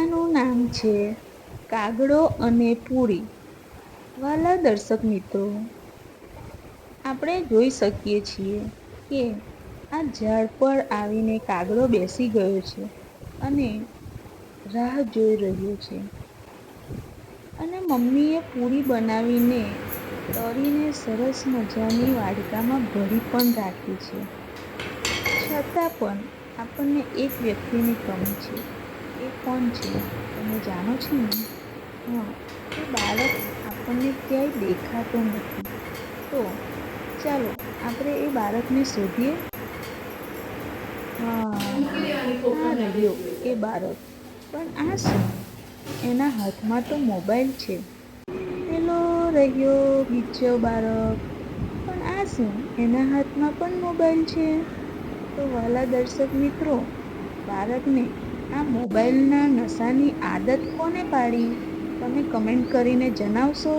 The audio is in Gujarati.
કથાનું નામ છે કાગડો અને પૂરી. વાલા દર્શક મિત્રો, આપણે જોઈ શકીએ છીએ કે આ ઝાડ પર આવીને કાગડો બેસી ગયો છે અને રાહ જોઈ રહ્યો છે. અને મમ્મીએ પૂરી બનાવીને તળીને સરસ મજાની વાડકામાં ભરી પણ રાખી છે. છતાં પણ આપણને એક વ્યક્તિની કમી છે. એ કોણ છે? તમે જાણો છો ને? હા, એ બાળક આપણને ક્યાંય દેખાતો નથી. તો ચાલો આપણે એ બાળકને શોધીએ. હા, આ રહ્યો એ બાળક. પણ આ શું? એના હાથમાં તો મોબાઈલ છે. પેલો રહ્યો બીજો બાળક. પણ આ શું? એના હાથમાં પણ મોબાઈલ છે. તો વહાલા દર્શક મિત્રો, બાળકને આ મોબાઈલના નશાની આદત કોને પાડી? તમે કમેન્ટ કરીને જણાવશો?